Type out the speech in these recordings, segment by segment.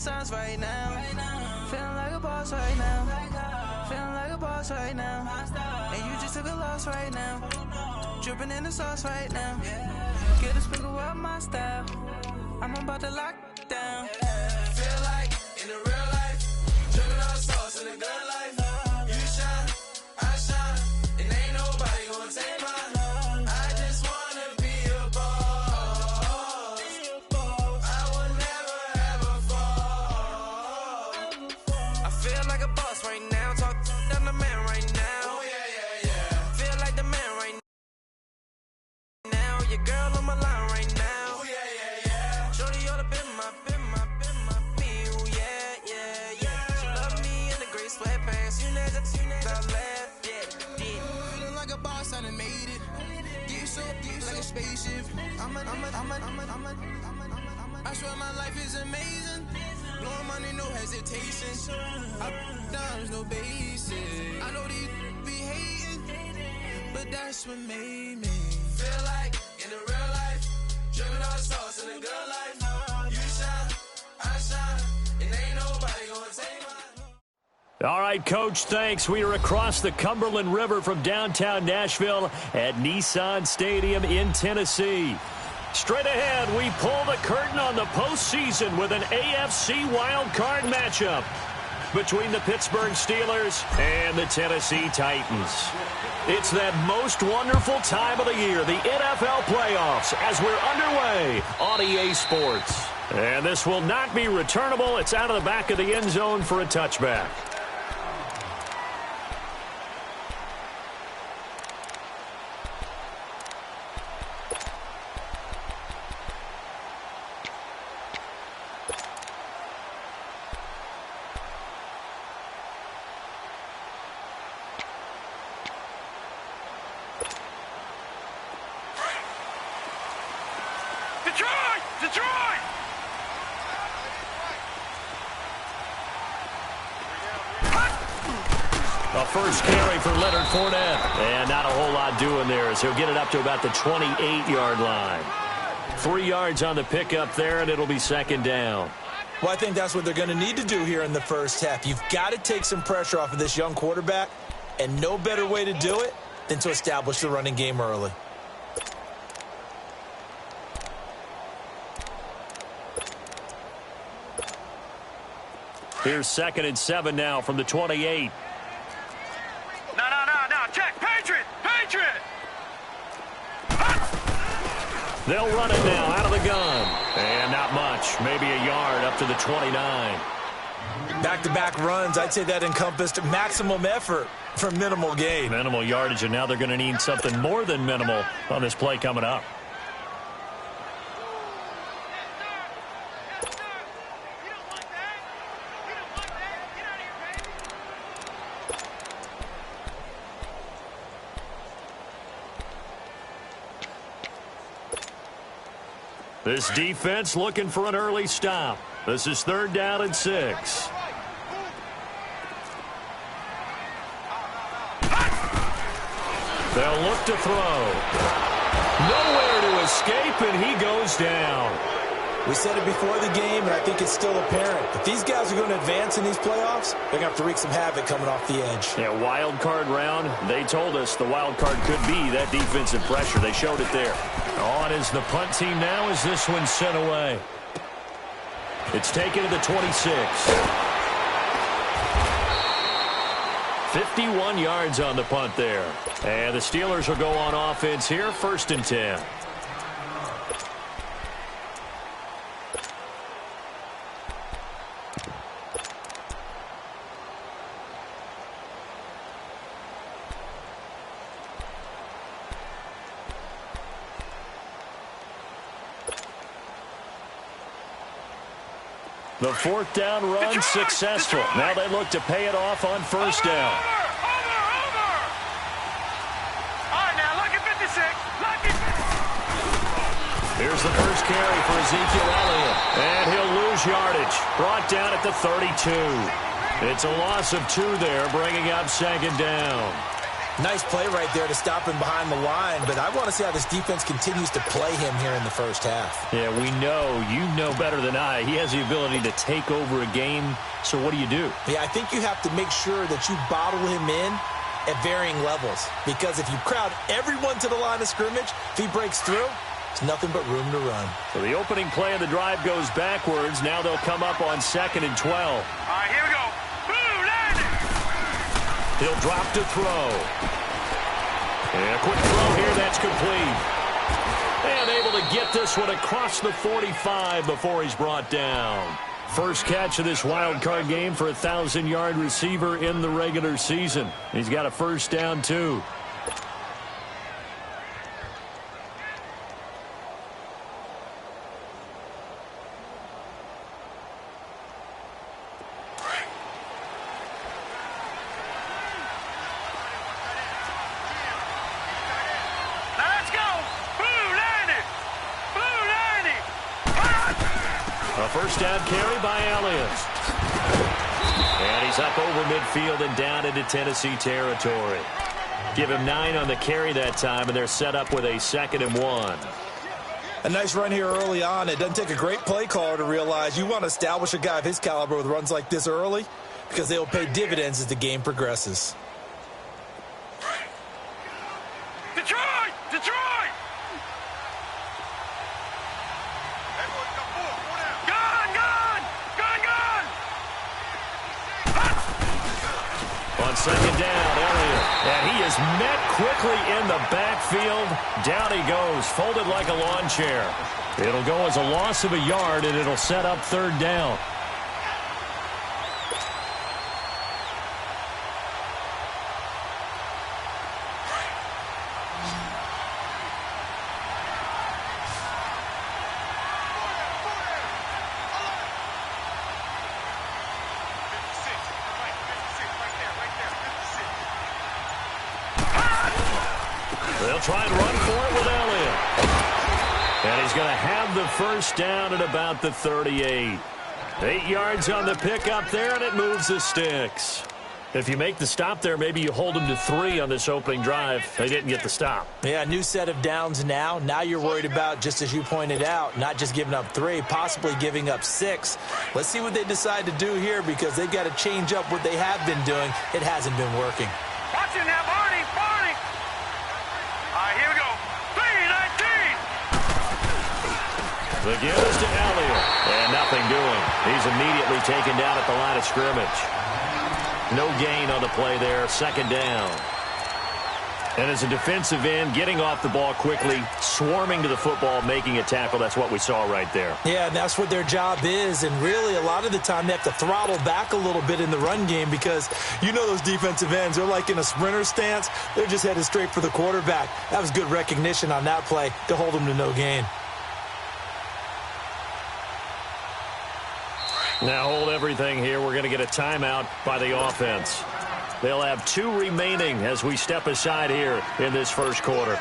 Renaissance right now. Feeling like a boss right now. Feeling like a boss right now. And you just took a loss right now. Dripping in the sauce right now. Get a sprinkle up my style. I'm about to lock down. Feel like in the real life, dripping all sauce in the good life. You shine, I shine, and ain't nobody gonna take mine. I just wanna be a boss. I will never ever fall. I feel like a boss right now. Talk to the man right now. Oh yeah. Feel like the man right now. Your girl on my line right now. Oh yeah. Shorty ought to be my me. Oh yeah. She love me in the gray sweatpants. You know I left. Yeah. Feeling like a boss, I done made it. Get so like a spaceship. I swear my life is amazing. Blowing money, no hesitation. Up, downs, no basic. I know these be hating, but that's what made me feel like in the real life, dripping all the sauce in the good life. You shine, I shine, and ain't nobody gonna take mine. All right, Coach, thanks. We are across the Cumberland River from downtown Nashville at Nissan Stadium in Tennessee. Straight ahead, we pull the curtain on the postseason with an AFC wildcard matchup between the Pittsburgh Steelers and the Tennessee Titans. It's that most wonderful time of the year, the NFL playoffs, as we're underway on EA Sports. And this will not be returnable. It's out of the back of the end zone for a touchback. Detroit! A first carry for Leonard Fournette. And not a whole lot doing there as he'll get it up to about the 28-yard line. 3 yards on the pickup there, and it'll be second down. Well, I think that's what they're going to need to do here in the first half. You've got to take some pressure off of this young quarterback, and no better way to do it than to establish the running game early. Here's 2nd and 7 now from the 28. No. Check. Patriot! They'll run it now out of the gun. And not much. Maybe a yard up to the 29. Back-to-back runs, I'd say that encompassed maximum effort for minimal gain. Minimal yardage, and now they're going to need something more than minimal on this play coming up. This defense looking for an early stop. This is 3rd down and 6. They'll look to throw. Nowhere to escape, and he goes down. We said it before the game, and I think it's still apparent. If these guys are going to advance in these playoffs, they're going to have to wreak some havoc coming off the edge. Yeah, wild card round. They told us the wild card could be that defensive pressure. They showed it there. On is the punt team now as this one's sent away. It's taken to the 26. 51 yards on the punt there. And the Steelers will go on offense here, 1st and 10. The 4th down run successful. Now they look to pay it off on 1st down. Over! All right, now, lucky 56. Here's the first carry for Ezekiel Elliott. And he'll lose yardage. Brought down at the 32. It's a loss of 2 there, bringing up 2nd down. Nice play right there to stop him behind the line, but I want to see how this defense continues to play him here in the first half. Yeah, we know, you know better than I, he has the ability to take over a game, so what do you do? Yeah, I think you have to make sure that you bottle him in at varying levels, because if you crowd everyone to the line of scrimmage, if he breaks through, there's nothing but room to run. So the opening play of the drive goes backwards. Now they'll come up on 2nd and 12. All right, here we go. Boom, landing. He'll drop to throw. And a quick throw here, that's complete. And able to get this one across the 45 before he's brought down. First catch of this wild card game for a 1,000-yard receiver in the regular season. He's got a first down, too. First down carry by Elliott. And he's up over midfield and down into Tennessee territory. Give him 9 on the carry that time, and they're set up with a 2nd and 1. A nice run here early on. It doesn't take a great play caller to realize you want to establish a guy of his caliber with runs like this early, because they'll pay dividends as the game progresses. Detroit! Detroit! On 2nd down, Elliott. And he is met quickly in the backfield. Down he goes, folded like a lawn chair. It'll go as a loss of a yard, and it'll set up 3rd down. They'll try and run for it with Elliott. And he's going to have the first down at about the 38. 8 yards on the pickup there, and it moves the sticks. If you make the stop there, maybe you hold them to 3 on this opening drive. They didn't get the stop. Yeah, new set of downs now. Now you're worried about, just as you pointed out, not just giving up 3, possibly giving up 6. Let's see what they decide to do here, because they've got to change up what they have been doing. It hasn't been working. Watch it now, Barney! Barney! All right, here we go. 3-19! The give is to Elliott. And nothing doing. He's immediately taken down at the line of scrimmage. No gain on the play there. 2nd down. And as a defensive end, getting off the ball quickly, swarming to the football, making a tackle. That's what we saw right there. Yeah, and that's what their job is. And really, a lot of the time, they have to throttle back a little bit in the run game, because you know those defensive ends, they're like in a sprinter stance. They're just headed straight for the quarterback. That was good recognition on that play to hold them to no gain. Now hold everything here. We're going to get a timeout by the offense. They'll have 2 remaining as we step aside here in this first quarter.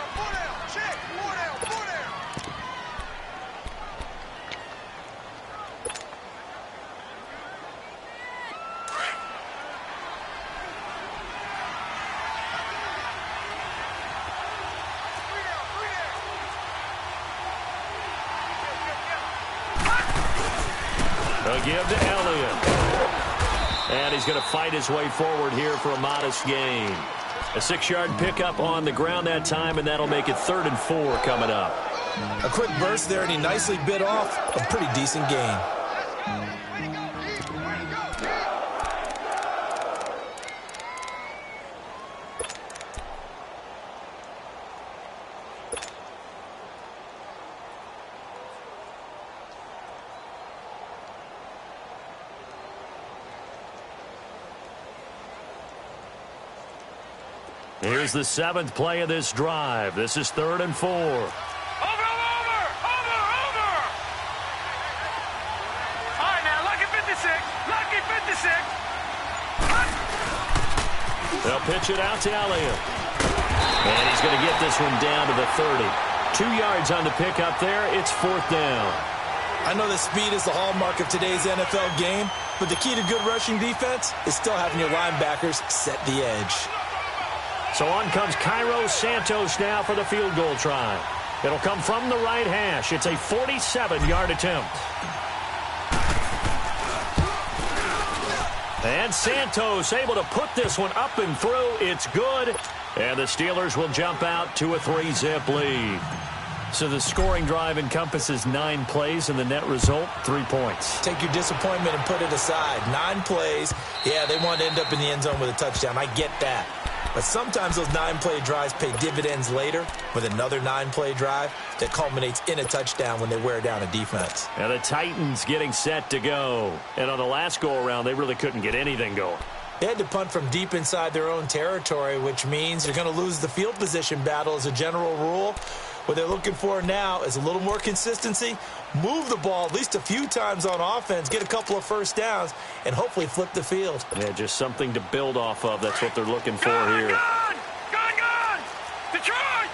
A give to Elliott. And he's going to fight his way forward here for a modest gain. A 6-yard pickup on the ground that time, and that'll make it 3rd and 4 coming up. A quick burst there, and he nicely bit off a pretty decent gain. Here's the 7th play of this drive. This is 3rd and 4. Over! All right, now, lucky 56. Lucky 56. They'll pitch it out to Elliott. And he's going to get this one down to the 30. 2 yards on the pickup there. It's 4th down. I know that speed is the hallmark of today's NFL game, but the key to good rushing defense is still having your linebackers set the edge. So on comes Cairo Santos now for the field goal try. It'll come from the right hash. It's a 47-yard attempt. And Santos able to put this one up and through. It's good. And the Steelers will jump out to a 3-zip lead. So the scoring drive encompasses 9 plays, and the net result, 3 points. Take your disappointment and put it aside. 9 plays. Yeah, they want to end up in the end zone with a touchdown. I get that. But sometimes those 9-play drives pay dividends later with another 9-play drive that culminates in a touchdown when they wear down a defense. And the Titans getting set to go. And on the last go-around, they really couldn't get anything going. They had to punt from deep inside their own territory, which means they're going to lose the field position battle as a general rule. What they're looking for now is a little more consistency, move the ball at least a few times on offense, get a couple of first downs, and hopefully flip the field. Yeah, just something to build off of. That's what they're looking for here. Gone! Detroit!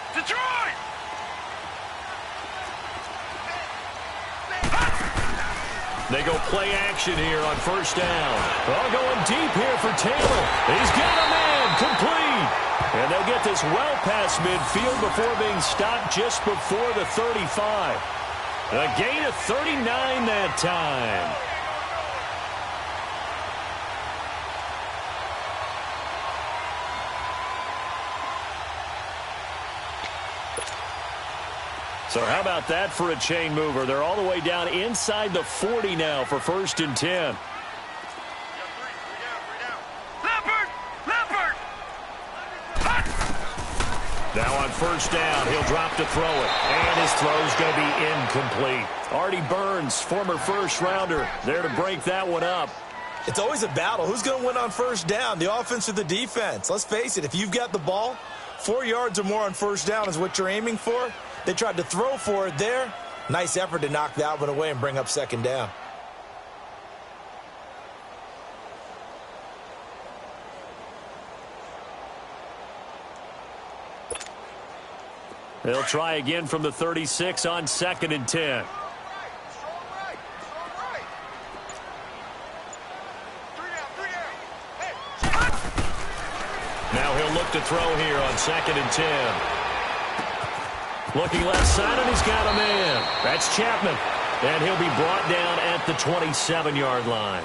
They go play action here on first down. All going deep here for Taylor. He's got a man complete. And they'll get this well past midfield before being stopped just before the 35. A gain of 39 that time. So how about that for a chain mover? They're all the way down inside the 40 now for 1st and 10. Now on first down, he'll drop to throw it. And his throw's going to be incomplete. Artie Burns, former first-rounder, there to break that one up. It's always a battle. Who's going to win on first down, the offense or the defense? Let's face it, if you've got the ball, 4 yards or more on first down is what you're aiming for. They tried to throw for it there. Nice effort to knock that one away and bring up second down. They'll try again from the 36 on 2nd and 10. Now he'll look to throw here on 2nd and 10. Looking left side, and he's got a man. That's Chapman. And he'll be brought down at the 27-yard line.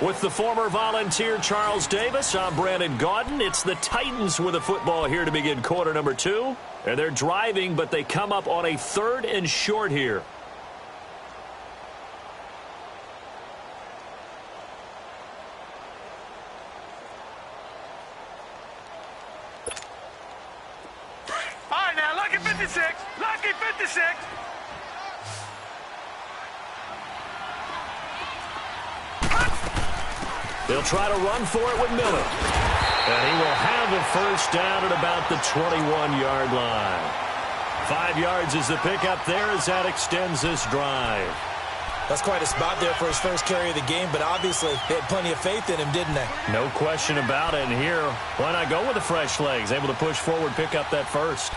With the former Volunteer Charles Davis, I'm Brandon Gaudin. It's the Titans with the football here to begin quarter number 2. And they're driving, but they come up on a 3rd and short here. All right, now, lucky 56. Lucky 56. They'll try to run for it with Miller. And he will have a first down at about the 21-yard line. 5 yards is the pickup there as that extends this drive. That's quite a spot there for his first carry of the game, but obviously they had plenty of faith in him, didn't they? No question about it. And here, why not go with the fresh legs? Able to push forward, pick up that first.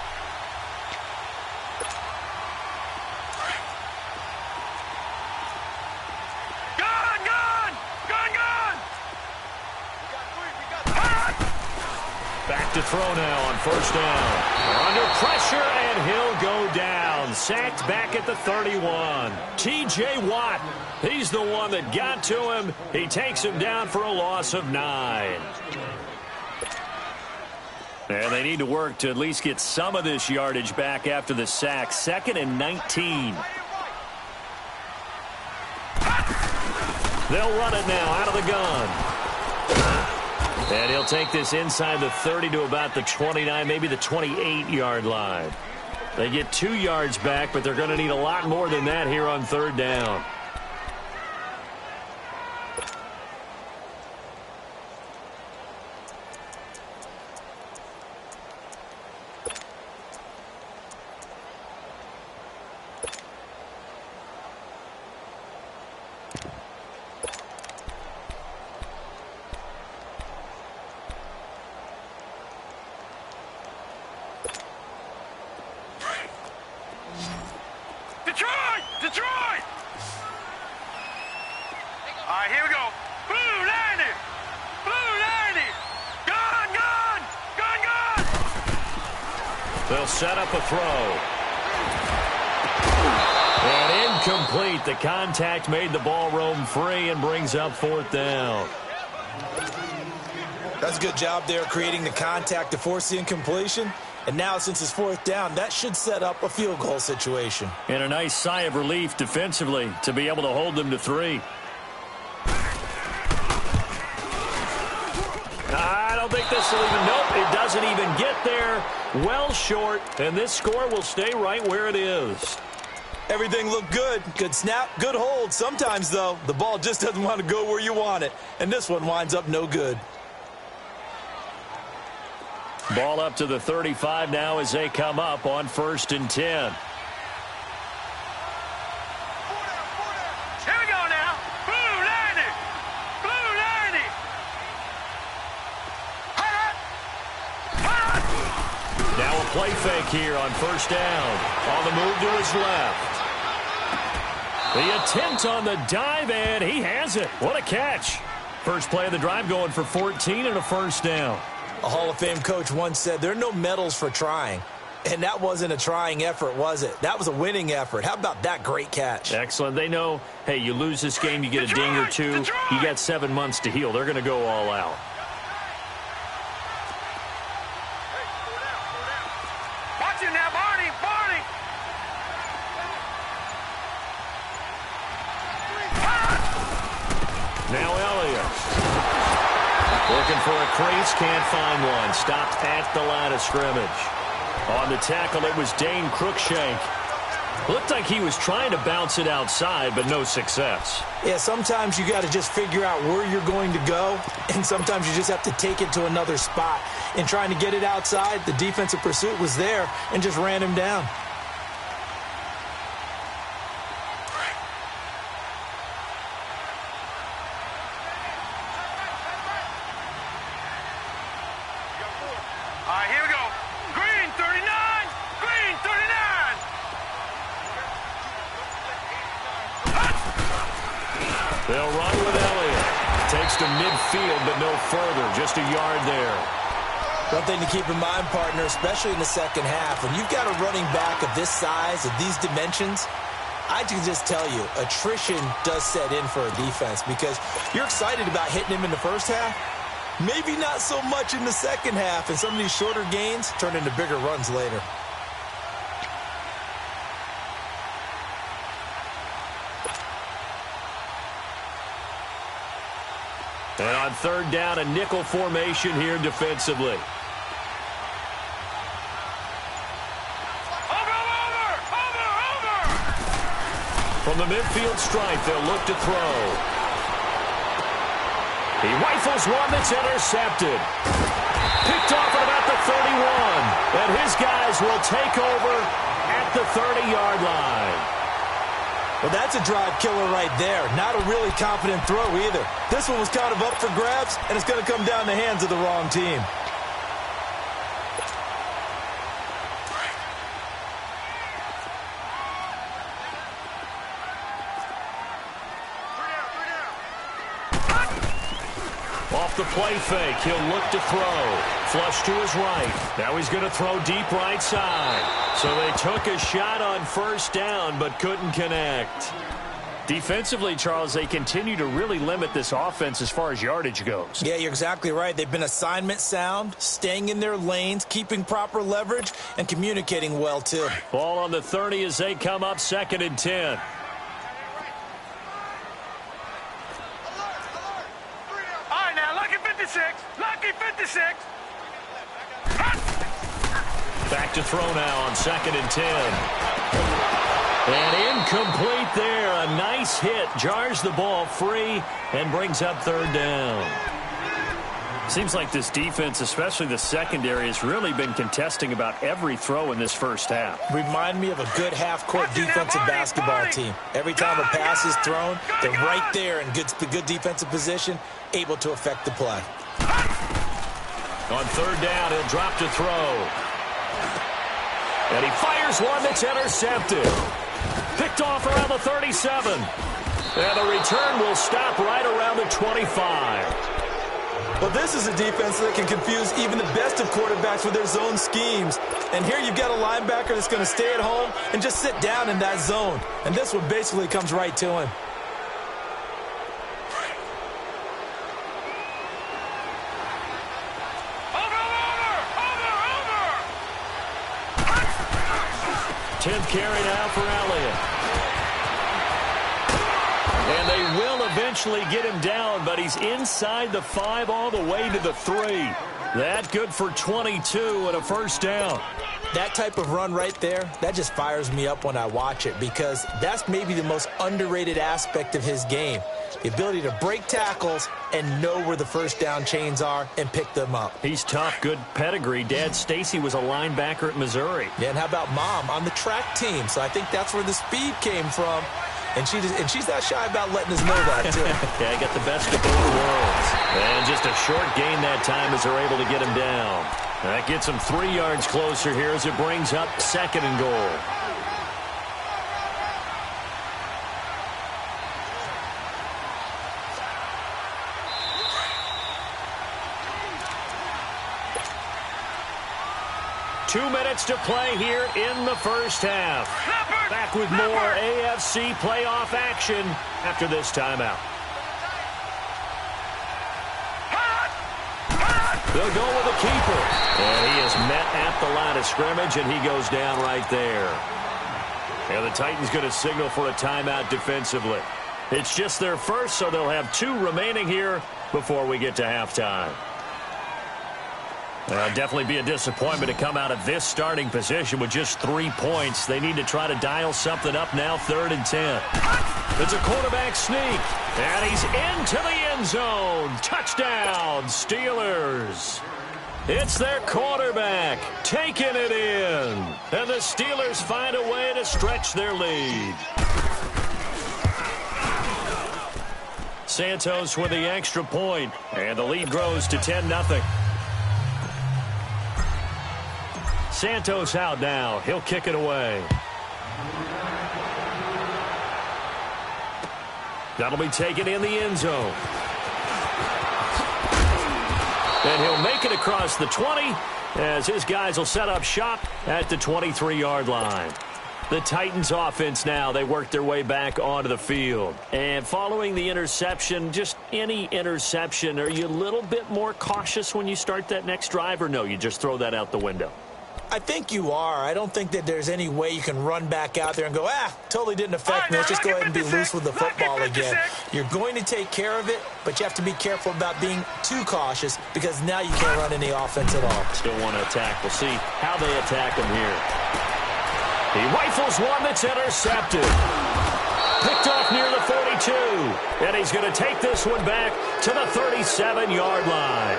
To throw now on first down. Under pressure, and he'll go down. Sacked back at the 31. T.J. Watt, he's the one that got to him. He takes him down for a loss of 9. And they need to work to at least get some of this yardage back after the sack. 2nd and 19. They'll run it now out of the gun. And he'll take this inside the 30 to about the 29, maybe the 28-yard line. They get 2 yards back, but they're going to need a lot more than that here on 3rd down. set up a throw. And incomplete. The contact made the ball roam free and brings up 4th down. That's a good job there creating the contact to force the incompletion. And now, since it's 4th down, that should set up a field goal situation. And a nice sigh of relief defensively to be able to hold them to 3. I don't think this will even, nope, it doesn't even get there. Well short, and this score will stay right where it is. Everything looked good. Good snap, good hold. Sometimes, though, the ball just doesn't want to go where you want it. And this one winds up no good. Ball up to the 35 now as they come up on 1st and 10. Here we go now. Blue Lightning. Blue Lightning. Now a play fake here on 1st down. On the move to his left. The attempt on the dive, and he has it. What a catch. First play of the drive going for 14 and a 1st down. A Hall of Fame coach once said, there are no medals for trying. And that wasn't a trying effort, was it? That was a winning effort. How about that great catch? Excellent. They know, hey, you lose this game, you get a ding or 2. You got 7 months to heal. They're going to go all out. Watch it now, Barney. Barney. Now Elliott. Looking for a crease, can't find one. Stopped at the line of scrimmage. On the tackle, it was Dane Cruikshank. Looked like he was trying to bounce it outside, but no success. Yeah, sometimes you got to just figure out where you're going to go, and sometimes you just have to take it to another spot. In trying to get it outside, the defensive pursuit was there and just ran him down. Here we go. Green 39. Green 39. They'll run with Elliott. Takes to midfield, but no further. Just a yard there. One thing to keep in mind, partner, especially in the second half, when you've got a running back of this size, of these dimensions, I can just tell you, attrition does set in for a defense because you're excited about hitting him in the first half. Maybe not so much in the second half, and some of these shorter gains turn into bigger runs later. And on 3rd down, a nickel formation here defensively. Over. From the midfield stripe, they'll look to throw. He rifles one that's intercepted. Picked off at about the 31. And his guys will take over at the 30-yard line. Well, that's a drive killer right there. Not a really confident throw either. This one was kind of up for grabs, and it's going to come down the hands of the wrong team. Off the play fake, he'll look to throw. Flush to his right. Now he's going to throw deep right side. So they took a shot on 1st down, but couldn't connect. Defensively, Charles, they continue to really limit this offense as far as yardage goes. Yeah, you're exactly right. They've been assignment sound, staying in their lanes, keeping proper leverage, and communicating well, too. Ball on the 30 as they come up 2nd and 10. Lucky 56. Back to throw now on 2nd and 10. And incomplete there. A nice hit. Jars the ball free and brings up 3rd down. Seems like this defense, especially the secondary, has really been contesting about every throw in this first half. Remind me of a good half-court defensive basketball team. Every time a pass is thrown, they're right there in good defensive position, able to affect the play. On 3rd down, he'll drop to throw. And he fires one that's intercepted. Picked off around the 37. And the return will stop right around the 25. Well, this is a defense that can confuse even the best of quarterbacks with their zone schemes. And here you've got a linebacker that's going to stay at home and just sit down in that zone. And this one basically comes right to him. Over. 10th carry now for Elliott. And they will eventually get him down, but he's inside the 5 all the way to the 3. That good for 22 and a first down. That type of run right there, that just fires me up when I watch it because that's maybe the most underrated aspect of his game. The ability to break tackles and know where the first down chains are and pick them up. He's tough, good pedigree. Dad Stacy was a linebacker at Missouri. Yeah, and how about Mom on the track team? So I think that's where the speed came from. And she's not shy about letting us know that, too. Yeah, got the best of both worlds. And just a short gain that time as they're able to get him down. That gets him 3 yards closer here as it brings up 2nd and goal. Two minutes to play here in the first half. Back with more AFC playoff action after this timeout. They'll go with a keeper. And he is met at the line of scrimmage, and he goes down right there. And the Titans going to signal for a timeout defensively. It's just their first, so they'll have 2 remaining here before we get to halftime. Definitely be a disappointment to come out of this starting position with just 3 points. They need to try to dial something up now, 3rd and 10. It's a quarterback sneak, and he's into the end zone. Touchdown, Steelers. It's their quarterback taking it in, and the Steelers find a way to stretch their lead. Santos with the extra point, and the lead grows to 10-0. Santos out now. He'll kick it away. That'll be taken in the end zone. And he'll make it across the 20 as his guys will set up shop at the 23-yard line. The Titans offense now, they work their way back onto the field. And following the interception, just any interception, are you a little bit more cautious when you start that next drive, or no, you just throw that out the window? I think you are. I don't think that there's any way you can run back out there and go, totally didn't affect me. Let's just go ahead and be loose with the football again. You're going to take care of it, but you have to be careful about being too cautious because now you can't run any offense at all. Still want to attack. We'll see how they attack him here. He rifles one that's intercepted. Picked off near the 42. And he's going to take this one back to the 37-yard line.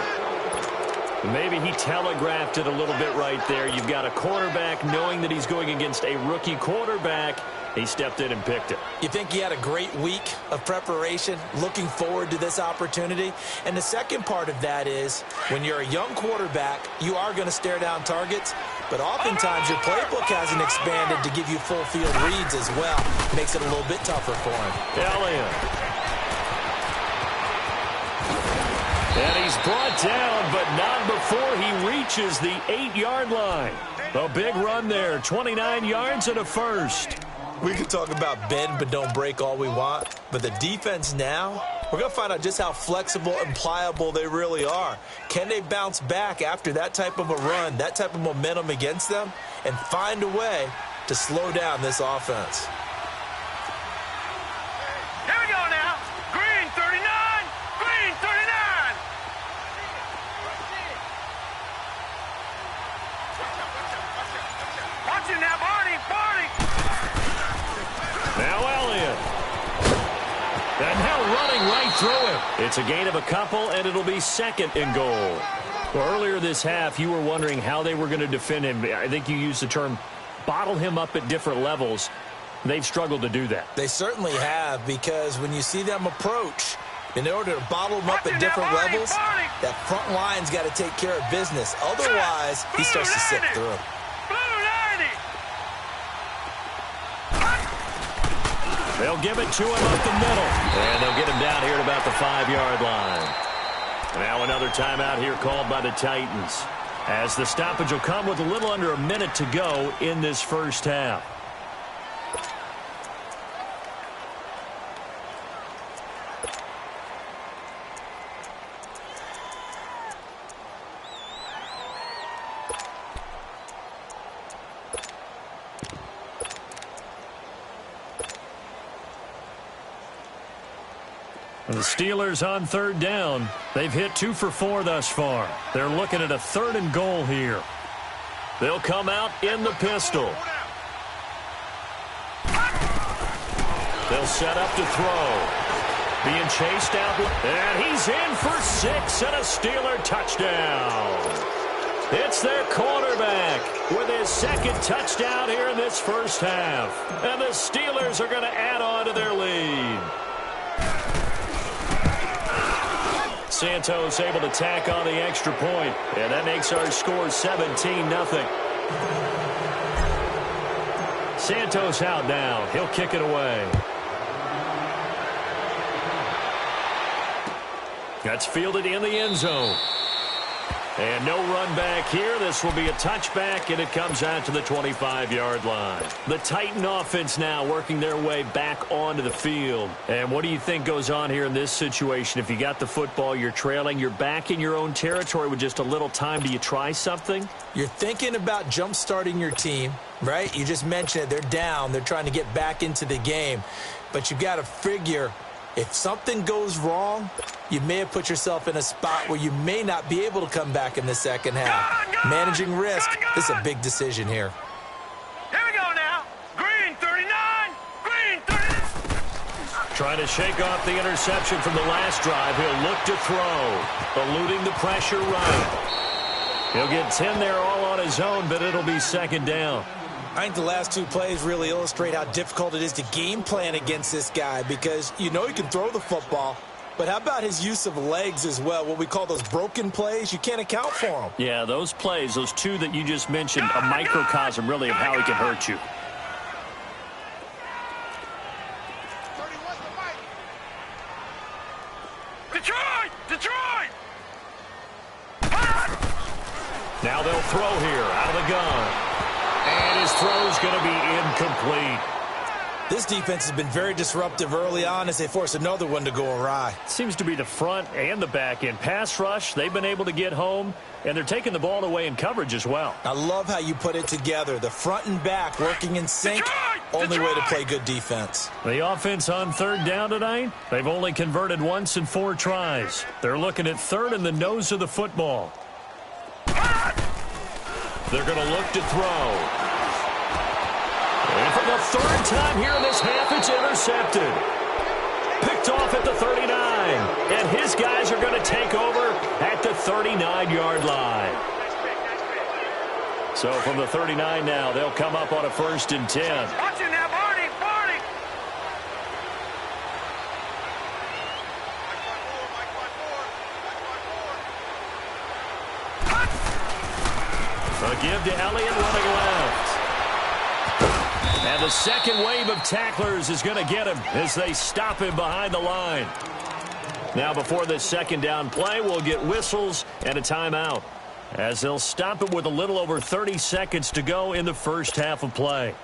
Maybe he telegraphed it a little bit right there. You've got a quarterback knowing that he's going against a rookie quarterback. He stepped in and picked it. You think he had a great week of preparation, looking forward to this opportunity? And the second part of that is when you're a young quarterback, you are going to stare down targets, but oftentimes your playbook hasn't expanded to give you full field reads as well. Makes it a little bit tougher for him. Elliott. And he's brought down, but not before he reaches the 8-yard line. A big run there, 29 yards and a first. We can talk about bend but don't break all we want, but the defense now, we're going to find out just how flexible and pliable they really are. Can they bounce back after that type of a run, that type of momentum against them, and find a way to slow down this offense? Here we go now. Green 39. Green 39. Watch it now, Barney. Now Elliott. And now running right through him. It's a gain of a couple, and it'll be 2nd and goal. Well, earlier this half, you were wondering how they were going to defend him. I think you used the term bottle him up at different levels. They've struggled to do that. They certainly have, because when you see them approach, in order to bottle them up at different levels, that front line's got to take care of business. Otherwise, he starts to slip through. They'll give it to him up the middle. And they'll get him down here at about the 5-yard line. Now another timeout here called by the Titans, as the stoppage will come with a little under a minute to go in this first half. The Steelers on third down. They've hit 2 for 4 thus far. They're looking at a 3rd and goal here. They'll come out in the pistol. They'll set up to throw. Being chased out. And he's in for 6 and a Steeler touchdown. It's their quarterback with his 2nd touchdown here in this first half. And the Steelers are going to add on to their lead. Santos able to tack on the extra point, and that makes our score 17-0. Santos out now. He'll kick it away. That's fielded in the end zone. And no run back here. This will be a touchback, and it comes out to the 25-yard line. The Titan offense now working their way back onto the field. And what do you think goes on here in this situation? If you got the football, you're trailing, you're back in your own territory with just a little time. Do you try something? You're thinking about jump-starting your team, right? You just mentioned it. They're down. They're trying to get back into the game. But you've got to figure, if something goes wrong, you may have put yourself in a spot where you may not be able to come back in the second half. Managing risk, this is a big decision here. Here we go now. Green 39. Green 39. Trying to shake off the interception from the last drive. He'll look to throw. Eluding the pressure right. He'll get 10 there all on his own, but it'll be 2nd down. I think the last 2 plays really illustrate how difficult it is to game plan against this guy, because you know he can throw the football, but how about his use of legs as well? What we call those broken plays, you can't account for them. Yeah, those plays, those 2 that you just mentioned, a microcosm really of how he can hurt you. Detroit! Detroit! Now they'll throw here out of the gun. And his throw's going to be incomplete. This defense has been very disruptive early on as they force another one to go awry. Seems to be the front and the back end. Pass rush, they've been able to get home, and they're taking the ball away in coverage as well. I love how you put it together. The front and back working in sync. Only way to play good defense. The offense on 3rd down tonight, they've only converted once in 4 tries. They're looking at 3rd and the nose of the football. They're going to look to throw. And for the 3rd time here in this half, it's intercepted. Picked off at the 39. And his guys are going to take over at the 39-yard line. So from the 39 now, they'll come up on a 1st and 10. Watch it now, Barney! Barney! A give to Elliott running left. And the second wave of tacklers is going to get him as they stop him behind the line. Now before this 2nd down play, we'll get whistles and a timeout, as they'll stop it with a little over 30 seconds to go in the first half of play.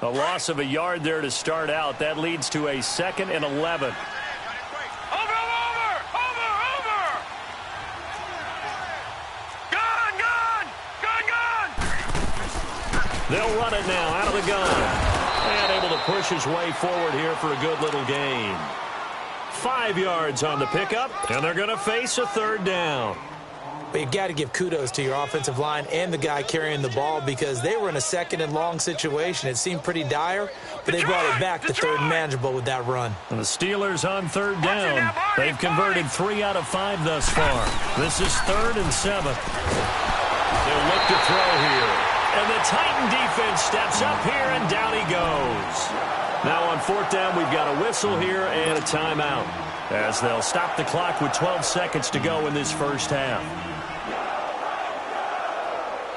A loss of a yard there to start out. That leads to a 2nd and 11. Over! Gun! They'll run it now out of the gun. And able to push his way forward here for a good little gain. 5 yards on the pickup, and they're going to face a 3rd down. But you've got to give kudos to your offensive line and the guy carrying the ball, because they were in a 2nd and long situation. It seemed pretty dire, but they brought it back to 3rd and manageable with that run. And the Steelers on 3rd down. They've converted 3 out of 5 thus far. This is 3rd and 7. They'll look to throw here. And the Titan defense steps up here, and down he goes. Now on fourth down, we've got a whistle here and a timeout, as they'll stop the clock with 12 seconds to go in this first half.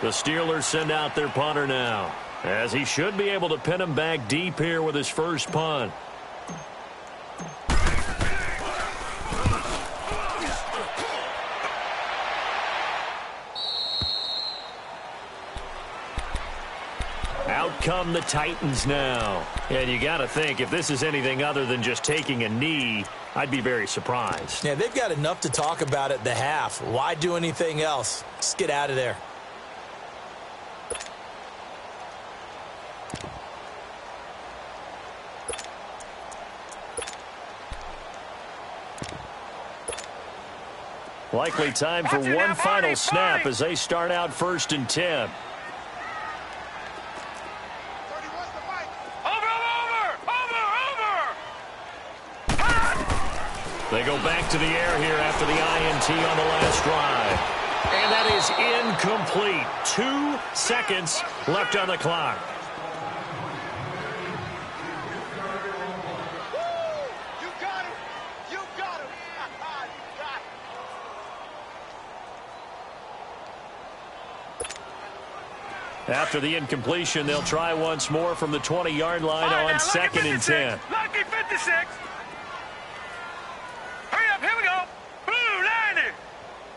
The Steelers send out their punter now, as he should be able to pin him back deep here with his first punt. Out come the Titans now. And you got to think, if this is anything other than just taking a knee, I'd be very surprised. Yeah, they've got enough to talk about at the half. Why do anything else? Just get out of there. Likely time for one final snap as they start out 1st and 10. They go back to the air here after the INT on the last drive. And that is incomplete. 2 seconds left on the clock. You got him. You got him. You got him. After the incompletion, they'll try once more from the 20-yard line on 2nd and 10. Lucky 56. Hurry up, here we go. Blue 90.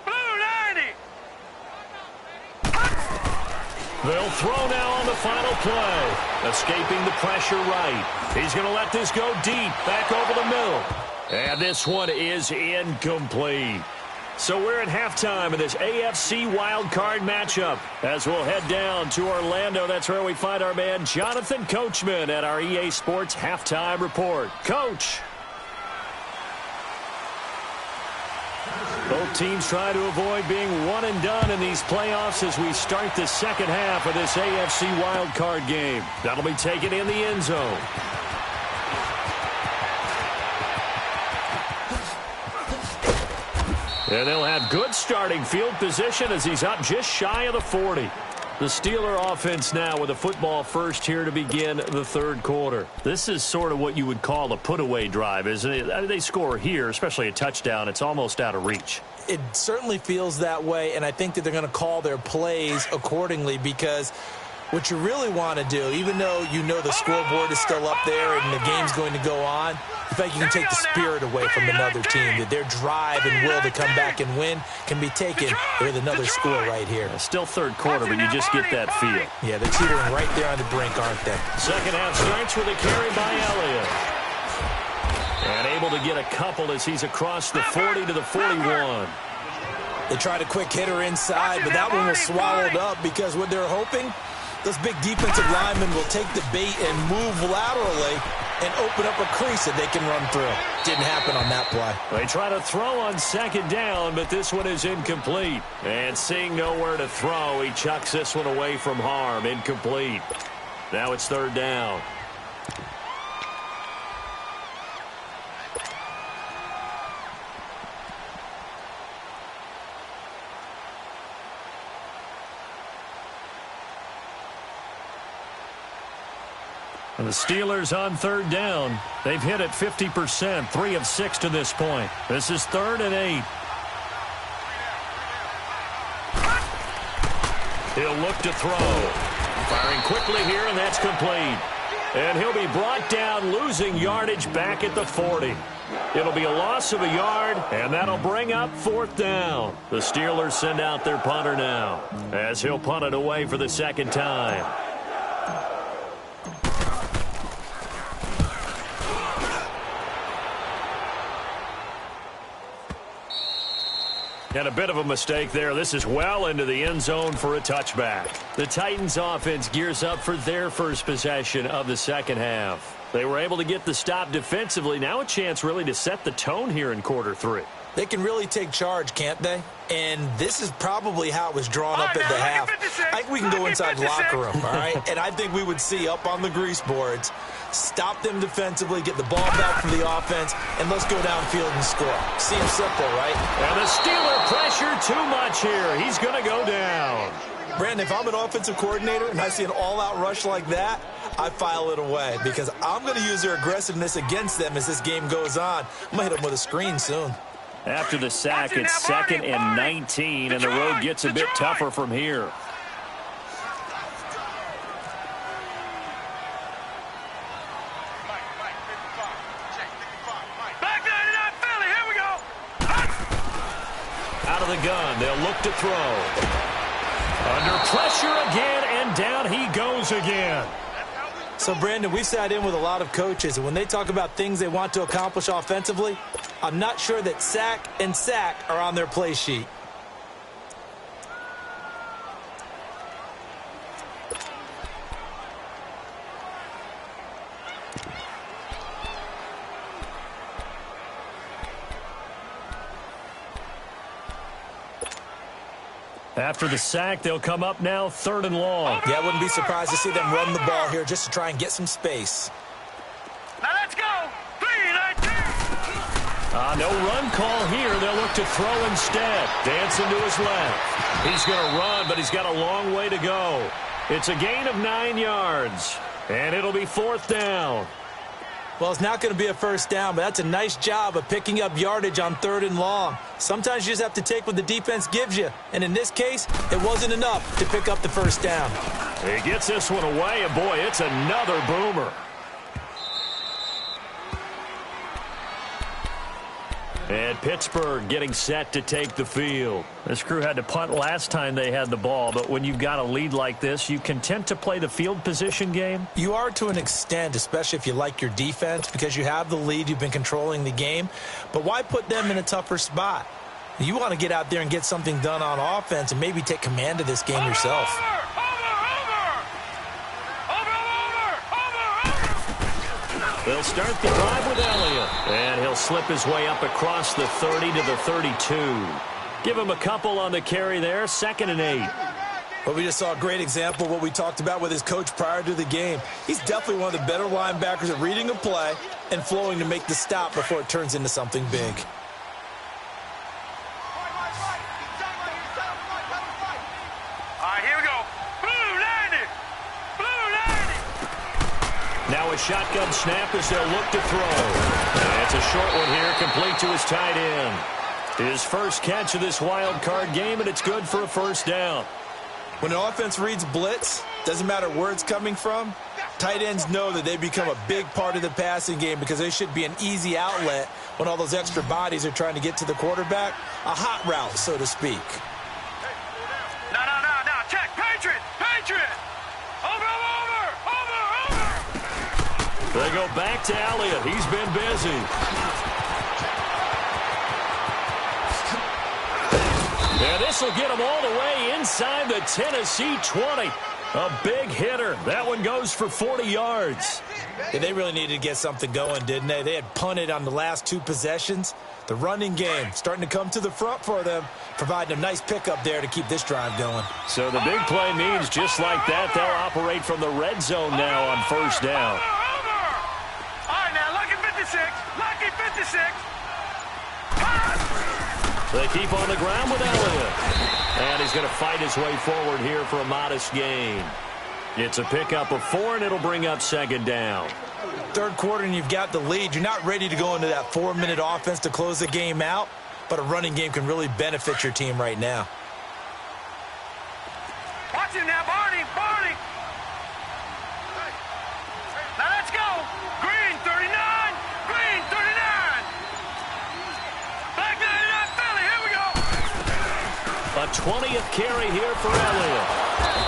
Blue 90. They'll throw now on the final play. Escaping the pressure right. He's going to let this go deep, back over the middle. And this one is incomplete. So we're at halftime of this AFC wildcard matchup. As we'll head down to Orlando, that's where we find our man Jonathan Coachman at our EA Sports Halftime Report. Coach. Both teams try to avoid being one and done in these playoffs as we start the second half of this AFC wildcard game. That'll be taken in the end zone. And they'll have good starting field position as he's up just shy of the 40. The Steeler offense now with a football first here to begin the third quarter. This is sort of what you would call a put-away drive, isn't it? They score here, especially a touchdown. It's almost out of reach. It certainly feels that way, and I think that they're going to call their plays accordingly because what you really want to do, even though you know the scoreboard is still up there and the game's going to go on, I think you can take the spirit away from another team, that their drive and will to come back and win can be taken with another score right here. Still third quarter, but you just get that feel. Yeah, they're teetering right there on the brink, aren't they? Second half starts with a carry by Elliott. And able to get a couple as he's across the 40 to the 41. They tried a quick hitter inside, but that one was swallowed up because what they're hoping, those big defensive linemen will take the bait and move laterally and open up a crease that they can run through. Didn't happen on that play. They try to throw on second down, but this one is incomplete. And seeing nowhere to throw, he chucks this one away from harm. Incomplete. Now it's third down. And the Steelers on third down. They've hit it 50%, 3 of 6 to this point. This is 3rd and 8. He'll look to throw. Firing quickly here, and that's complete. And he'll be brought down, losing yardage back at the 40. It'll be a loss of a yard, and that'll bring up 4th down. The Steelers send out their punter now, as he'll punt it away for the second time. And a bit of a mistake there. This is well into the end zone for a touchback. The Titans offense gears up for their first possession of the second half. They were able to get the stop defensively. Now a chance really to set the tone here in quarter 3. They can really take charge, can't they? And this is probably how it was drawn up at the half. I think we can go inside the locker room, all right? And I think we would see up on the grease boards, stop them defensively, get the ball back for the offense, and let's go downfield and score. Seems simple, right? And the Steeler pressure too much here. He's going to go down. Brandon, if I'm an offensive coordinator and I see an all-out rush like that, I file it away because I'm going to use their aggressiveness against them as this game goes on. I'm going to hit them with a screen soon. After the sack, it's 2nd and 19, and the road gets a bit tougher from here. Out of the gun, they'll look to throw. Under pressure again, and down he goes again. So, Brandon, we've sat in with a lot of coaches, and when they talk about things they want to accomplish offensively, I'm not sure that sack and sack are on their play sheet. After the sack, they'll come up now 3rd and long. Yeah, I wouldn't be surprised to see them run the ball here just to try and get some space. Now let's go. 3-19. No run call here. They'll look to throw instead. Dancing to his left. He's going to run, but he's got a long way to go. It's a gain of 9 yards, and it'll be 4th down. Well, it's not going to be a first down, but that's a nice job of picking up yardage on 3rd and long. Sometimes you just have to take what the defense gives you, and in this case, it wasn't enough to pick up the first down. He gets this one away, and boy, it's another boomer. And Pittsburgh getting set to take the field. This crew had to punt last time they had the ball, but when you've got a lead like this, you content to play the field position game? You are to an extent, especially if you like your defense, because you have the lead, you've been controlling the game. But why put them in a tougher spot? You want to get out there and get something done on offense and maybe take command of this game yourself. They'll start the drive with Elliott. And he'll slip his way up across the 30 to the 32. Give him a couple on the carry there. 2nd and 8. Well, we just saw a great example of what we talked about with his coach prior to the game. He's definitely one of the better linebackers at reading a play and flowing to make the stop before it turns into something big. Now a shotgun snap as they'll look to throw. And it's a short one here, complete to his tight end. His first catch of this wild card game, and it's good for a first down. When an offense reads blitz, doesn't matter where it's coming from, tight ends know that they become a big part of the passing game because they should be an easy outlet when all those extra bodies are trying to get to the quarterback. A hot route, so to speak. No. Check. Patriot. They go back to Elliott. He's been busy. And this will get him all the way inside the Tennessee 20. A big hitter. That one goes for 40 yards. Yeah, they really needed to get something going, didn't they? They had punted on the last 2 possessions. The running game starting to come to the front for them, providing a nice pickup there to keep this drive going. So the big play means just like that, they'll operate from the red zone now on first down. Lucky 56. They keep on the ground with Elliott. And he's going to fight his way forward here for a modest gain. It's a pickup of 4, and it'll bring up 2nd down. 3rd quarter, and you've got the lead. You're not ready to go into that 4-minute offense to close the game out, but a running game can really benefit your team right now. Watch him now, Barney. Now let's go. Green 39. Black 99 Philly. Here we go. A 20th carry here for Elliott.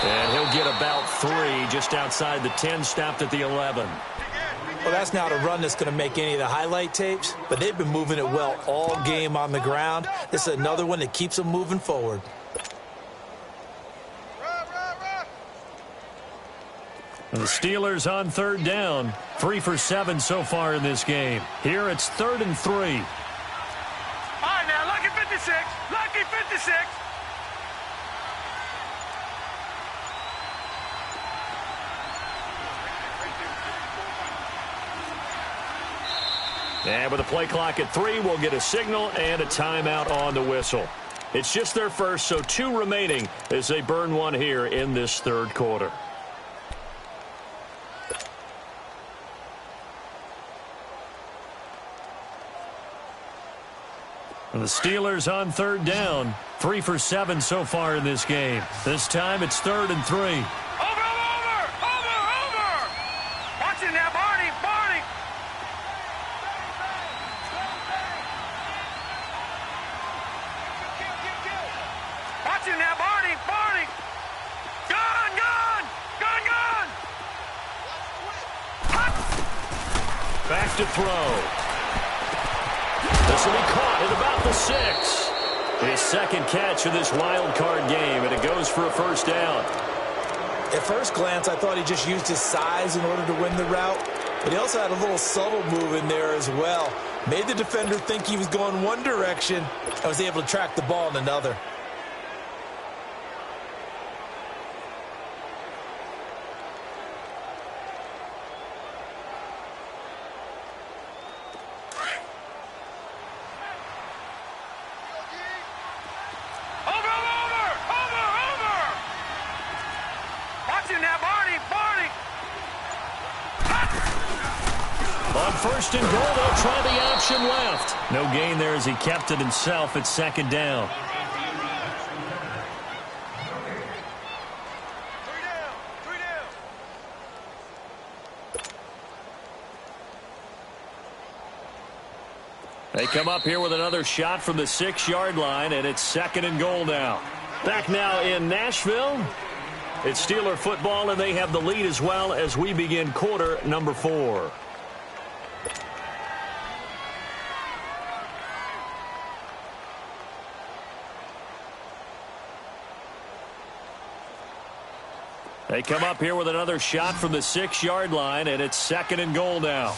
And he'll get about 3 just outside the 10, stopped at the 11. Well, that's not a run that's going to make any of the highlight tapes, but they've been moving it well all game on the ground. This is another one that keeps them moving forward. The Steelers on 3rd down. 3 for 7 so far in this game. Here it's 3rd and 3. All right, now 56. Lucky 56. And with the play clock at 3, we'll get a signal and a timeout on the whistle. It's just their first, so 2 remaining as they burn one here in this third quarter. And the Steelers on third down. 3 for 7 so far in this game. This time it's 3rd and 3. Over! Watch it now, Barney! Watch it now, Barney! Gun! Back to throw. This will be caught at about the 6. His second catch of this wild card game, and it goes for a first down. At first glance, I thought he just used his size in order to win the route, but he also had a little subtle move in there as well. Made the defender think he was going one direction and was able to track the ball in another. First and goal, they'll try the option left. No gain there as he kept it himself at second down. Three down. They come up here with another shot from the 6-yard line, and it's 2nd and goal now. Back now in Nashville. It's Steeler football, and they have the lead as well as we begin quarter number 4. They come up here with another shot from the 6-yard line, and it's 2nd and goal now.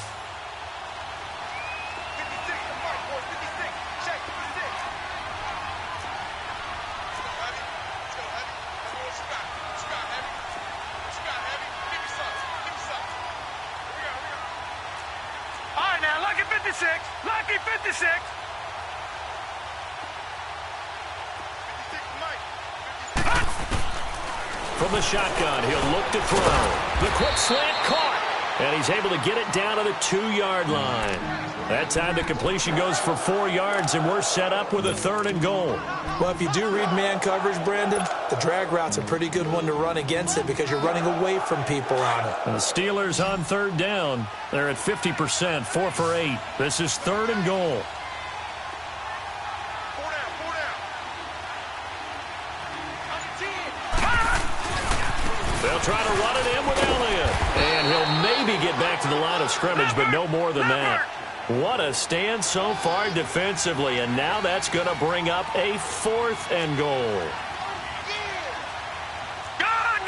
All right, now, lucky 56. Lucky 56. From the shotgun, he'll look to throw. The quick slant caught, and he's able to get it down to the 2-yard line. That time the completion goes for 4 yards, and we're set up with a 3rd and goal. Well, if you do read man coverage, Brandon, the drag route's a pretty good one to run against it because you're running away from people on it. And the Steelers on 3rd down. They're at 50%, 4 for 8. This is 3rd and goal. They'll try to run it in with Elliott. And he'll maybe get back to the line of scrimmage, but no more than that. What a stand so far defensively, and now that's going to bring up a 4th and goal. Gun!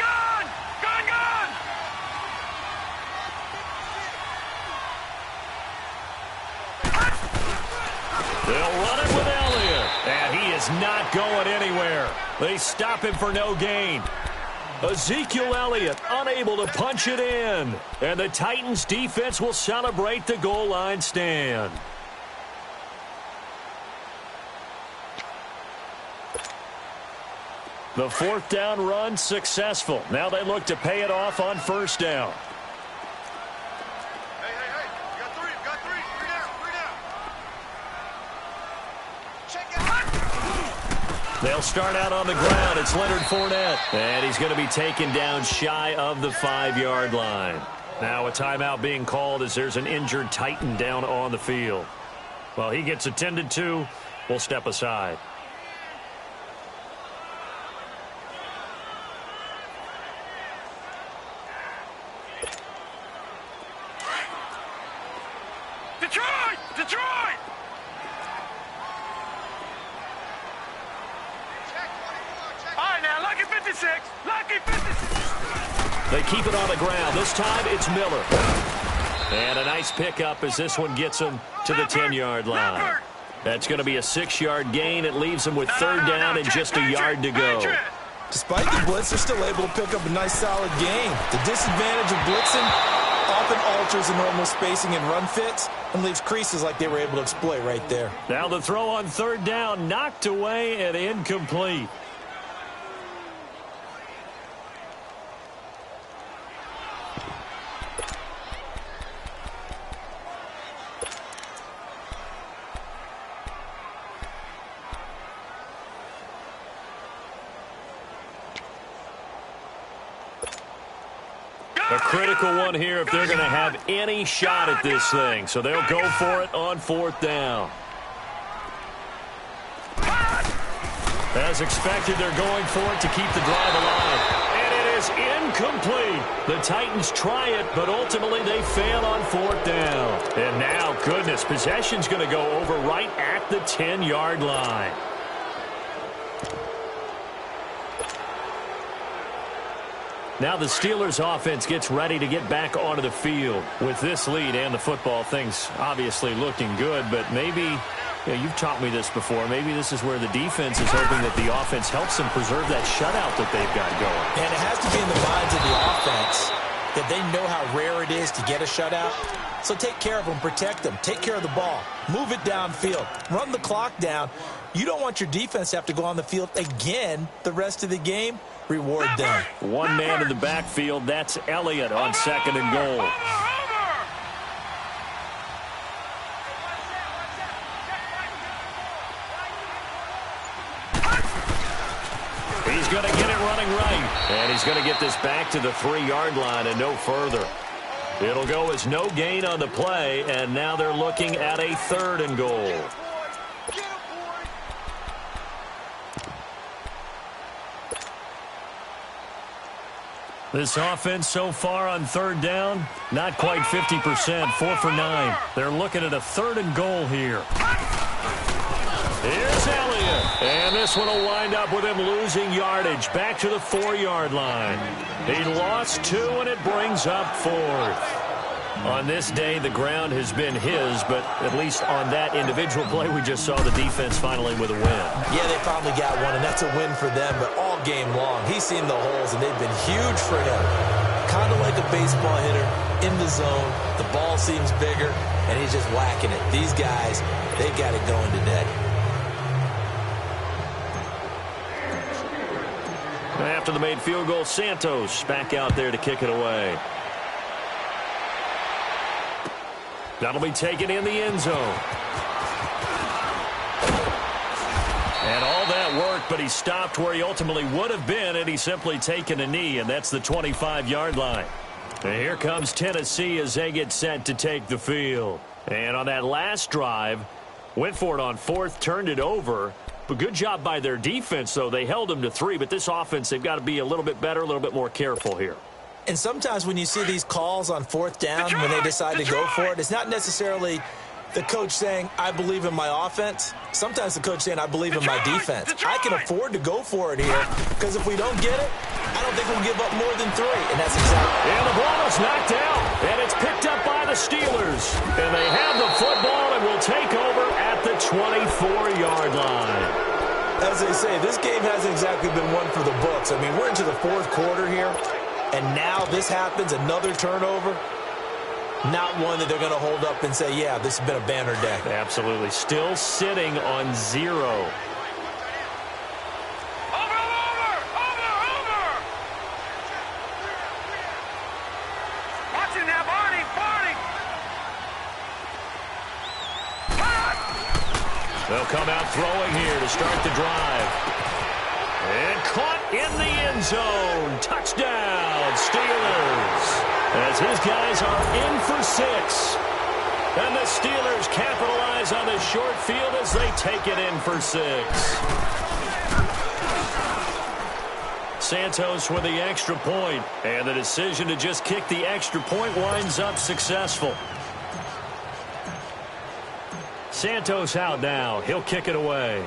They'll run it with Elliott, and he is not going anywhere. They stop him for no gain. Ezekiel Elliott unable to punch it in. And the Titans defense will celebrate the goal line stand. The 4th down run successful. Now they look to pay it off on 1st down. Hey. We got three. Three down. Check it out. They'll start out on the ground. It's Leonard Fournette. And he's going to be taken down shy of the 5-yard line. Now a timeout being called as there's an injured Titan down on the field. Well, he gets attended to. We'll step aside. Detroit! All right, now, lucky 56. Lucky 56. They keep it on the ground. This time it's Miller. And a nice pickup as this one gets him to the 10-yard line. That's going to be a 6-yard gain. It leaves them with third down and just a yard to go. Despite the blitz, they're still able to pick up a nice, solid gain. The disadvantage of blitzing often alters the normal spacing and run fits and leaves creases like they were able to exploit right there. Now the throw on third down, knocked away and incomplete. A critical one here if they're going to have any shot at this thing. So they'll go for it on fourth down. As expected, they're going for it to keep the drive alive. And it is incomplete. The Titans try it, but ultimately they fail on fourth down. And now, goodness, possession's going to go over right at the 10-yard line. Now the Steelers offense gets ready to get back onto the field. With this lead and the football, things obviously looking good, but maybe, you've taught me this before, maybe this is where the defense is hoping that the offense helps them preserve that shutout that they've got going. And it has to be in the minds of the offense that they know how rare it is to get a shutout. So take care of them, protect them, take care of the ball, move it downfield, run the clock down. You don't want your defense to have to go on the field again the rest of the game. Reward them. One man in the backfield. That's Elliott on second and goal. He's going to get it running right. And he's going to get this back to the 3-yard line and no further. It'll go as no gain on the play, and now they're looking at a third and goal. This offense so far on third down, not quite 50%, 4 for 9. They're looking at a third and goal here. Here's Elliott. And this one will wind up with him losing yardage back to the 4-yard line. He lost 2, and it brings up fourth. On this day, the ground has been his, but at least on that individual play, we just saw the defense finally with a win. Yeah, they finally got one, and that's a win for them, but all game long, he's seen the holes, and they've been huge for him. Kind of like a baseball hitter in the zone. The ball seems bigger, and he's just whacking it. These guys, they've got it going today. After the made field goal, Santos back out there to kick it away. That'll be taken in the end zone. And all that work, but he stopped where he ultimately would have been, and he's simply taken a knee, and that's the 25-yard line. And here comes Tennessee as they get set to take the field. And on that last drive, went for it on fourth, turned it over. But good job by their defense, though. They held them to 3, but this offense, they've got to be a little bit better, a little bit more careful here. And sometimes when you see these calls on fourth down, when they decide to go for it, it's not necessarily the coach saying, I believe in my offense. Sometimes the coach saying, I believe in my defense. I can afford to go for it here because if we don't get it, I don't think we'll give up more than 3. And that's exactly. And the ball is knocked out, and it's picked up by the Steelers. And they have the football and will take over at the 24-yard line. As they say, this game hasn't exactly been one for the books. I mean, we're into the fourth quarter here. And now this happens, another turnover. Not one that they're going to hold up and say, yeah, this has been a banner day. Absolutely. Still sitting on 0. Over! Watch it now, Barney! They'll come out throwing here to start the drive. And caught in the end zone. Touchdown, Steelers. As his guys are in for 6. And the Steelers capitalize on this short field as they take it in for 6. Santos with the extra point. And the decision to just kick the extra point winds up successful. Santos out now. He'll kick it away.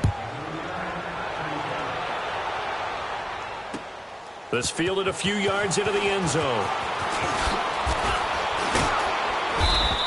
This fielded a few yards into the end zone.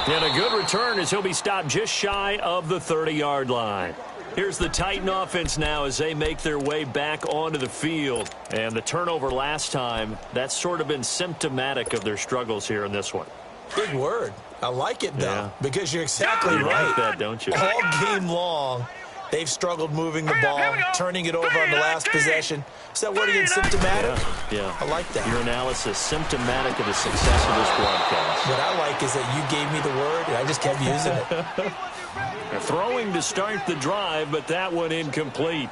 And a good return as he'll be stopped just shy of the 30-yard line. Here's the Titan offense now as they make their way back onto the field. And the turnover last time, that's sort of been symptomatic of their struggles here in this one. Big word. I like it, though, because you're exactly you right. like that, don't you? All game long, they've struggled moving the ball, turning it over on the last possession. Is that word again, symptomatic? Yeah. I like that. Your analysis, symptomatic of the success of this broadcast. What I like is that you gave me the word, and I just kept using it. Throwing to start the drive, but that one incomplete.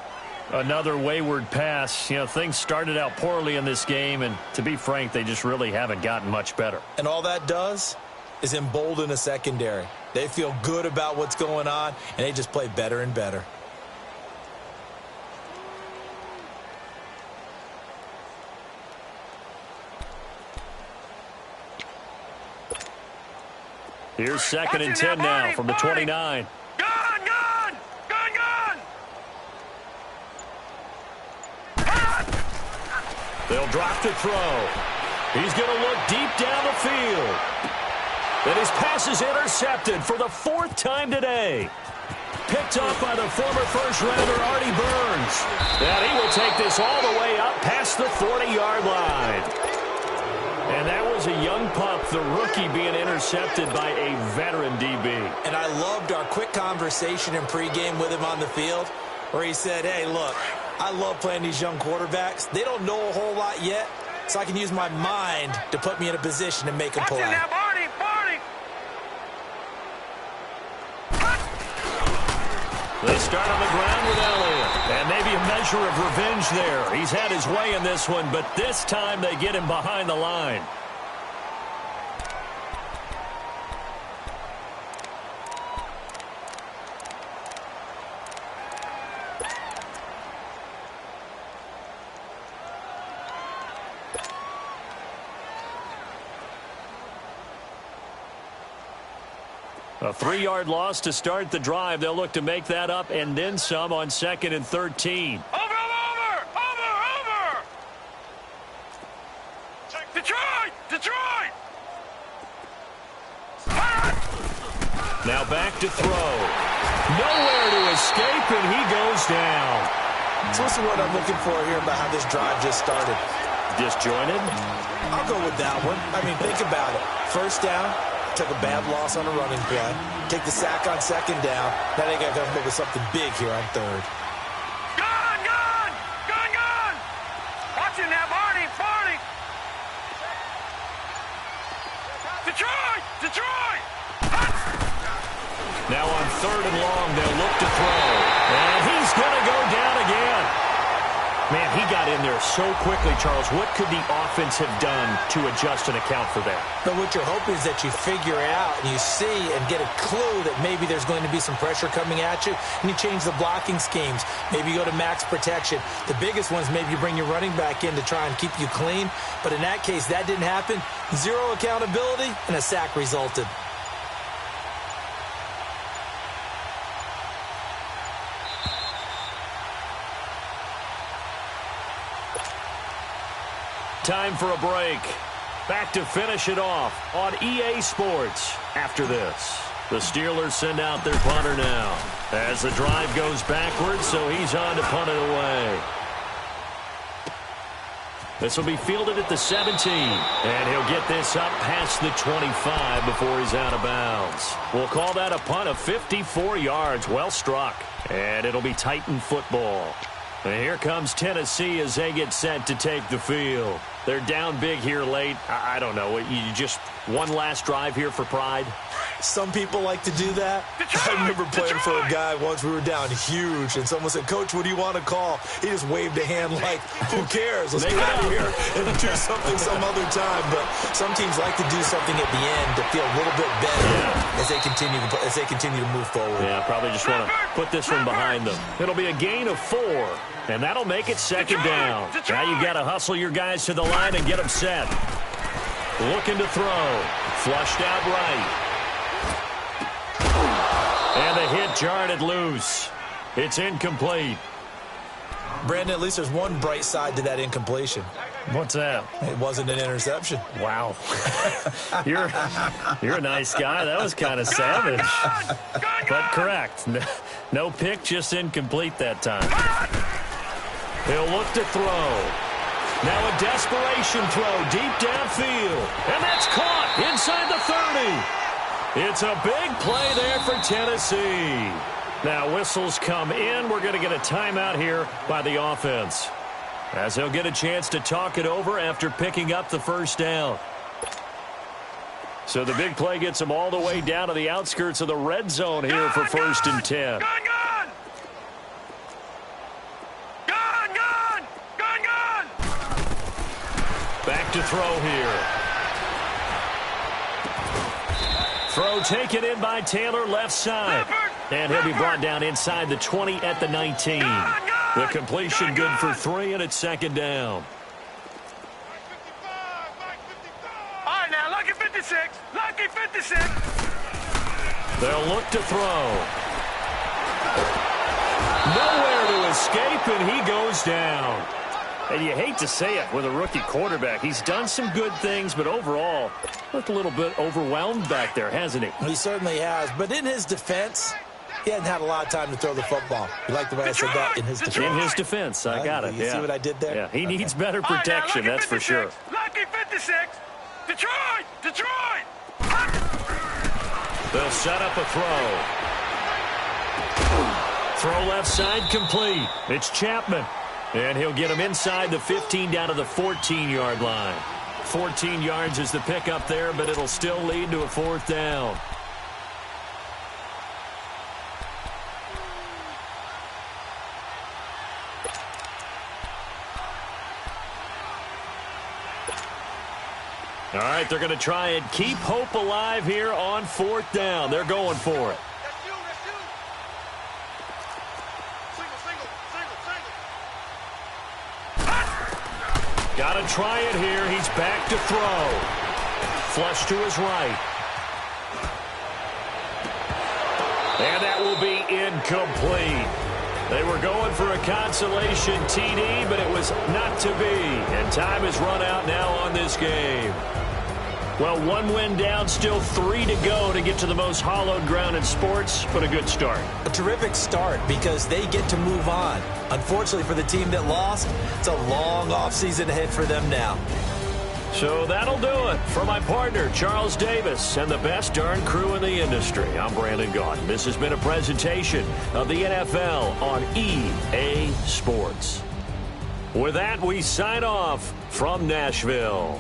Another wayward pass. You know, things started out poorly in this game, and to be frank, they just really haven't gotten much better. And all that does is embolden a secondary. They feel good about what's going on, and they just play better and better. Here's 2nd and 10 now from the 29. They'll drop to throw. He's going to look deep down the field. And his pass is intercepted for the 4th time today. Picked up by the former first-rounder Artie Burns. And he will take this all the way up past the 40-yard line. And that was a young pup, the rookie, being intercepted by a veteran DB. And I loved our quick conversation in pregame with him on the field where he said, hey, look, I love playing these young quarterbacks. They don't know a whole lot yet, so I can use my mind to put me in a position to make a play. They start on the ground with Elliott. And maybe a measure of revenge there. He's had his way in this one, but this time they get him behind the line. A 3-yard loss to start the drive. They'll look to make that up and then some on 2nd and 13. Over! Detroit! Now back to throw. Nowhere to escape, and he goes down. So this is what I'm looking for here about how this drive just started. Disjointed? I'll go with that one. I mean, think about it. First down. Took a bad loss on a running play. Take the sack on 2nd down. Now they got to come up with something big here on 3rd. Gun! Watching that, Barney! Detroit! Now on 3rd and long, they'll look to throw. And he's going to go down again. Man, he got in there so quickly, Charles. What could the offense have done to adjust and account for that? But what you're hoping is that you figure out and you see and get a clue that maybe there's going to be some pressure coming at you, and you change the blocking schemes. Maybe you go to max protection. The biggest ones, maybe you bring your running back in to try and keep you clean. But in that case, that didn't happen. 0 accountability, and a sack resulted. Time for a break. Back to finish it off on EA Sports after this. The Steelers send out their punter now as the drive goes backwards, so he's on to punt it away. This will be fielded at the 17, and he'll get this up past the 25 before he's out of bounds. We'll call that a punt of 54 yards. Well struck, and it'll be Titan football. And here comes Tennessee as they get set to take the field. They're down big here late. I don't know. You just one last drive here for pride? Some people like to do that. I remember playing for a guy once. We were down huge, and someone said, Coach, what do you want to call? He just waved a hand like, who cares? Let's get out of here and do something some other time. But some teams like to do something at the end to feel a little bit better as they continue to move forward. Yeah, probably just want to put this one behind them. It'll be a gain of 4, and that'll make it 2nd down. Now you've got to hustle your guys to the line and get them set. Looking to throw. Flushed out right. And the hit jarred it loose. It's incomplete. Brandon, at least there's one bright side to that incompletion. What's that? It wasn't an interception. Wow. You're a nice guy. That was kind of savage. But correct. No pick, just incomplete that time. He'll look to throw. Now a desperation throw deep downfield. And that's caught inside the 30. It's a big play there for Tennessee. Now whistles come in. We're going to get a timeout here by the offense, as he'll get a chance to talk it over after picking up the first down. So the big play gets him all the way down to the outskirts of the red zone here for 1st and 10. Back to throw here. Throw taken in by Taylor, left side. And he'll be brought down inside the 20 at the 19. The completion good for 3, and it's 2nd down. All right, now, lucky 56. Lucky 56. They'll look to throw. Nowhere to escape, and he goes down. And you hate to say it with a rookie quarterback. He's done some good things, but overall, looked a little bit overwhelmed back there, hasn't he? He certainly has. But in his defense, he hasn't had a lot of time to throw the football. You like the way I said that? In his defense. In his defense, I got it. You see what I did there? Yeah, he needs better protection, that's for sure. Lucky 56. Detroit! Detroit! They'll set up a throw. Throw left side complete. It's Chapman. And he'll get him inside the 15 down to the 14-yard line. 14 yards is the pickup there, but it'll still lead to a 4th down. All right, they're going to try and keep hope alive here on 4th down. They're going for it. Got to try it here. He's back to throw. Flush to his right. And that will be incomplete. They were going for a consolation TD, but it was not to be. And time has run out now on this game. Well, 1 win down, still 3 to go to get to the most hallowed ground in sports, but a good start. A terrific start because they get to move on. Unfortunately for the team that lost, it's a long offseason ahead for them now. So that'll do it for my partner, Charles Davis, and the best darn crew in the industry. I'm Brandon Gaudin. This has been a presentation of the NFL on EA Sports. With that, we sign off from Nashville.